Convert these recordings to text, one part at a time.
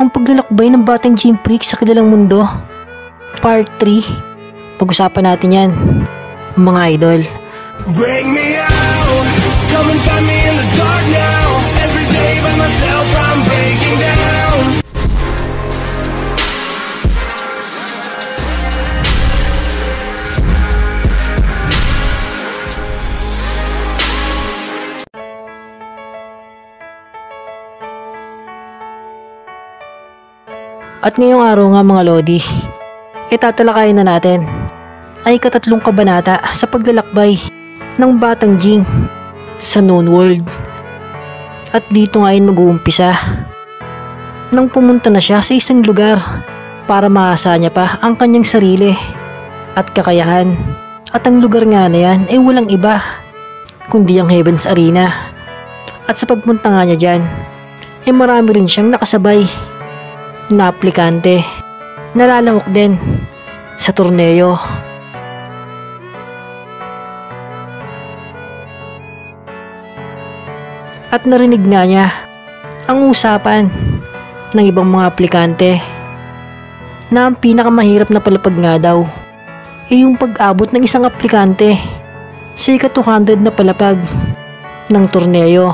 Ang paglalakbay ng batang Gym Freak sa kilalang mundo. Part 3. Pag-usapan natin yan, mga idol. Bring me out, come and find me in the dark now. Every day by myself I'm breaking down. At ngayong araw nga mga Lodi, tatalakayin na natin ay ika-3 kabanata sa paglalakbay ng batang Jing sa known world. At dito nga ay mag-uumpisa nang pumunta na siya sa isang lugar para maasa niya pa ang kanyang sarili at kakayahan. At ang lugar nga na yan ay walang iba kundi ang Heaven's Arena. At sa pagpunta nga niya dyan ay marami rin siyang nakasabay na aplikante na lalahok din sa torneo. At narinig nga niya ang usapan ng ibang mga aplikante na ang pinakamahirap na palapag nga daw ay yung pag-abot ng isang aplikante sa ika-200 na palapag ng torneo.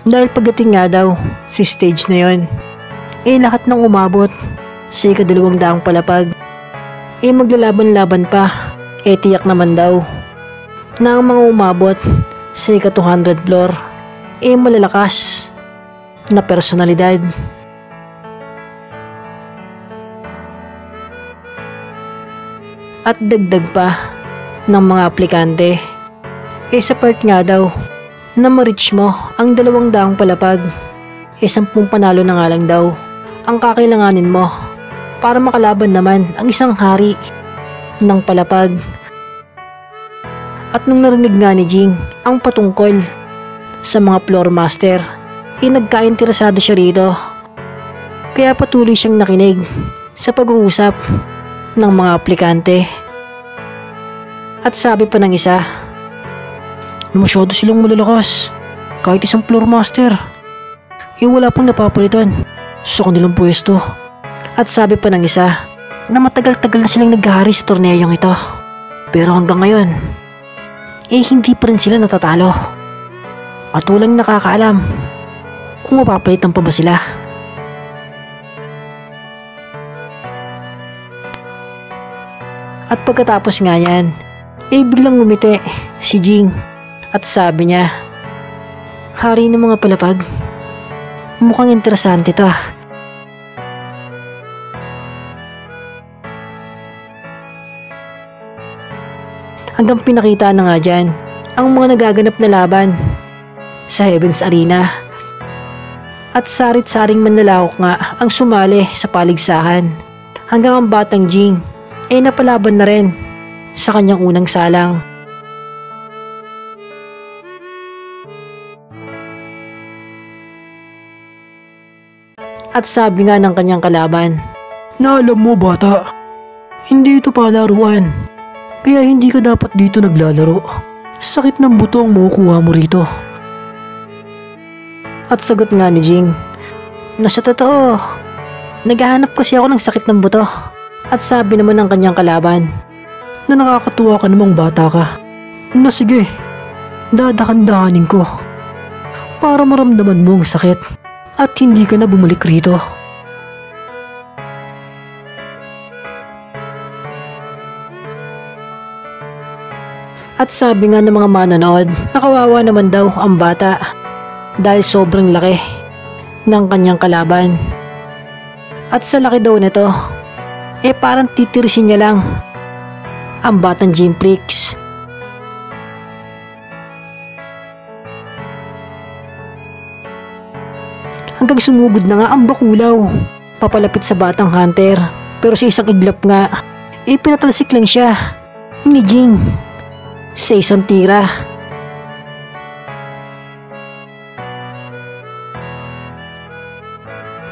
Dahil pagdating nga daw sa stage na yon, lahat ng umabot sa ika-200 palapag maglalaban-laban pa. Tiyak naman daw na ang mga umabot sa ika-200 floor malalakas na personalidad. At dagdag pa ng mga aplikante sa part nga daw na ma-reach mo ang 200 palapag, 10 panalo na nga lang daw ang kakailanganin mo para makalaban naman ang isang hari ng palapag. At nung narinig nga ni Jing ang patungkol sa mga floor master, nagkainteresado siya rito. Kaya patuloy siyang nakinig sa pag-uusap ng mga aplikante. At sabi pa ng isa, masyado silang malalakas. Kahit isang floor master wala pang napapalitan sa kanilang pwesto. At sabi pa ng isa na matagal-tagal na silang naghahari sa torneyong ito, pero hanggang ngayon hindi pa rin sila natatalo. At walang nakakaalam kung mapapalitan pa ba sila. At pagkatapos nga yan biglang ngumiti si Jing. At sabi niya, hari ng mga palapag, mukhang interesante to ah. Hanggang pinakita na nga dyan ang mga nagaganap na laban sa Heaven's Arena. At sarit-saring manlalahok nga ang sumali sa paligsahan, hanggang ang batang Jing napalaban na rin sa kanyang unang salang. At sabi nga ng kanyang kalaban, na alam mo bata, hindi ito palaruan, kaya hindi ka dapat dito naglalaro. Sakit ng buto ang makukuha mo rito. At sagot nga ni Jing, na sa totoo, naghahanap kasi ako ng sakit ng buto. At sabi naman ng kanyang kalaban, na nakakatuwa ka namang bata ka. Na sige, dadahan-dahanin ko para maramdaman mo ang sakit at hindi ka na bumalik rito. At sabi nga ng mga manonood, nakawawa naman daw ang bata dahil sobrang laki ng kanyang kalaban. At sa laki daw nito, parang titirisin niya lang ang batang Gym Freaks. Hanggang sumugod na nga ang bakulaw papalapit sa batang hunter, pero sa isang iglap nga pinatalsik lang siya ni Jing sa isang tira.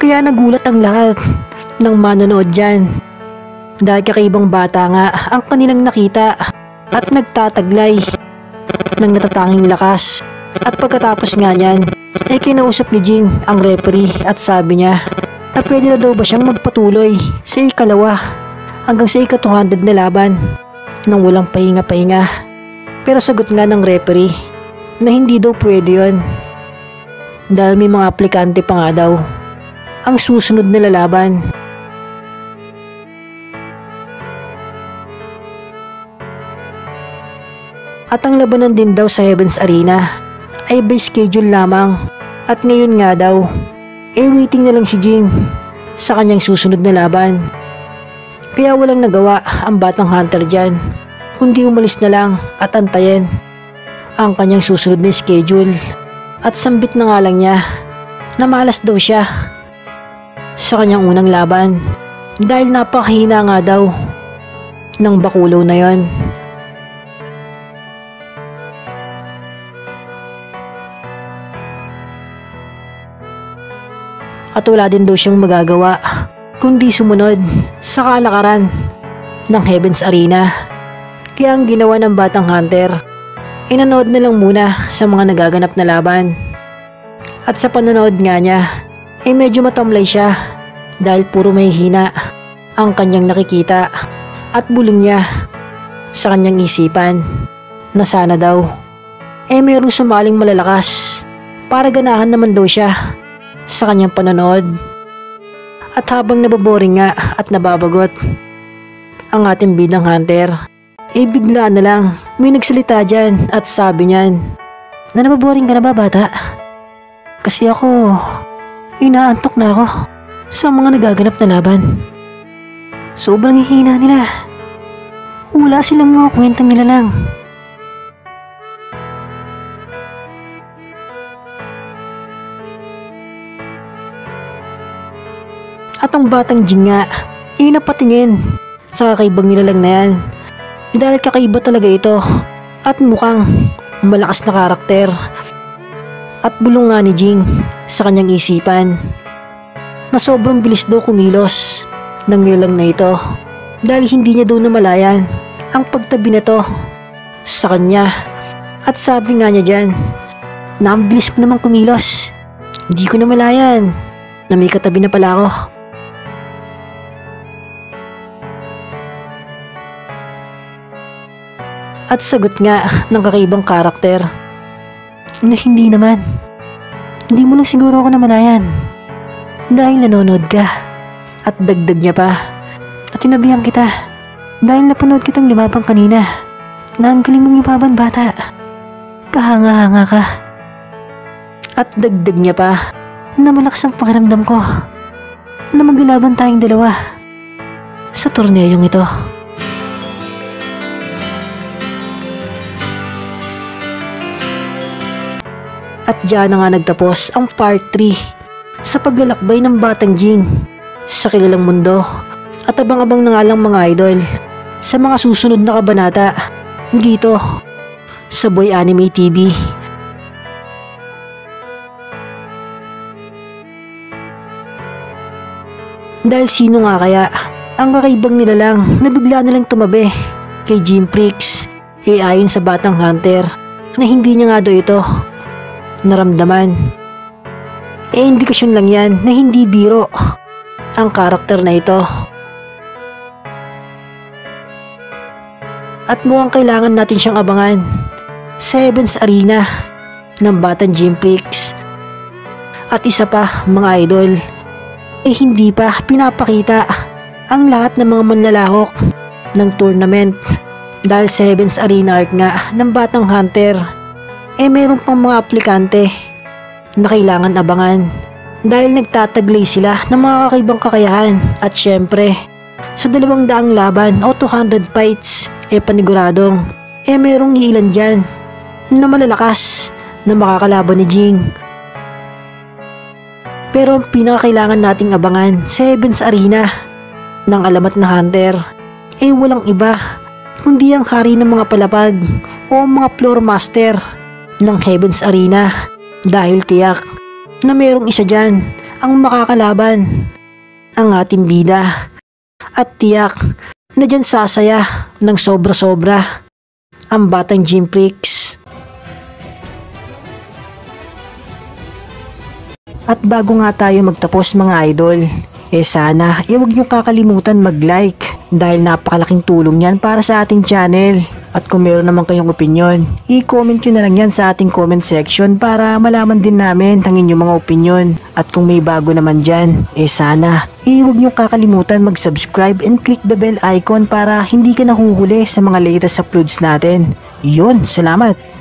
Kaya nagulat ang lahat ng manonood dyan dahil kakaibang bata nga ang kanilang nakita at nagtataglay ng natatanging lakas. At pagkatapos nga niyan kinausap ni Jing ang referee at sabi niya na pwede na daw ba siyang magpatuloy sa ikalawa hanggang sa ika-200 na laban nang walang pahinga-pahinga. Pero sagot nga ng referee na hindi daw pwede yun dahil may mga aplikante pa nga daw ang susunod na lalaban. At ang labanan din daw sa Heaven's Arena ay by schedule lamang at ngayon nga daw waiting na lang si Jing sa kanyang susunod na laban. Kaya walang nagawa ang batang hunter dyan kundi umalis na lang at antayin ang kanyang susunod na schedule. At sambit na nga lang niya na malas daw siya sa kanyang unang laban dahil napakahina nga daw ng bakulaw na yon. At wala din daw siyang magagawa kundi sumunod sa kalakaran ng Heaven's Arena. Kaya ang ginawa ng batang hunter, inanood na lang muna sa mga nagaganap na laban. At sa panonood nga niya, medyo matamlay siya dahil puro may hina ang kanyang nakikita at bulong niya sa kanyang isipan na sana daw mayroong sumaling malalakas para ganahan naman daw siya sa kanyang panonood. At habang nababoring nga at nababagot ang ating bidang hunter, bigla na lang may nagsalita dyan at sabi niyan na nababoring ka na ba bata? Kasi ako, inaantok na ako sa mga nagaganap na laban. Sobrang hihina nila. Wala silang mga kwentang nila lang. At ang batang Jing nga, napatingin sa kakaibang nilalang na yan. Dahil kakaiba talaga ito at mukhang malakas na karakter. At bulong nga ni Jing sa kanyang isipan na sobrang bilis daw kumilos ng nilalang na ito dahil hindi niya daw namalayan ang pagtabi na to sa kanya. At sabi nga niya dyan na ang bilis mo naman kumilos, hindi ko namalayan na may katabi na pala ako. At sagot nga ng kakaibang karakter na hindi naman. Hindi mo lang siguro ako namalayan dahil nanonood ka. At dagdag niya pa, at tinabihan kita dahil napanood kitang lumabang kanina na ang galing mong lumaban bata. Kahanga-hanga ka. At dagdag niya pa na malakas ang pakiramdam ko na maglalaban tayong dalawa sa torneyong ito. At diyan na nga nagtapos ang part 3 sa paglalakbay ng batang Jing sa kilalang mundo. At abang-abang na nga lang mga idol sa mga susunod na kabanata dito sa Boy Anime TV. Dahil sino nga kaya ang kakaibang nilalang na bigla na lang tumabi kay Jimprix ayon sa batang hunter na hindi niya nga daw ito naramdaman. Indikasyon lang yan na hindi biro ang karakter na ito. At mukhang kailangan natin siyang abangan sa Heaven's Arena ng batang Jimprix. At isa pa mga idol, hindi pa pinapakita ang lahat ng mga manlalahok ng tournament dahil sa Heaven's Arena arc nga ng batang hunter meron pang mga aplikante na kailangan abangan dahil nagtataglay sila ng mga kakaibang kakayahan. At syempre sa 200 laban o 200 fights paniguradong merong ilan dyan na malalakas na makakalaban ni Jing. Pero ang pinakakailangan nating abangan sa Heaven's Arena ng alamat na hunter walang iba kundi ang hari ng mga palapag o mga floor master ng Heaven's Arena dahil tiyak na merong isa dyan ang makakalaban ang ating bida. At tiyak na dyan sasaya ng sobra-sobra ang batang Jimprix. At bago nga tayo magtapos mga idol, sana huwag nyo kakalimutan mag-like dahil napakalaking tulong yan para sa ating channel. At kung meron naman kayong opinyon, i-comment nyo na lang yan sa ating comment section para malaman din namin ang inyong mga opinyon. At kung may bago naman dyan, sana huwag nyo kakalimutan mag-subscribe and click the bell icon para hindi ka nahuhuli sa mga latest uploads natin. Yun, salamat!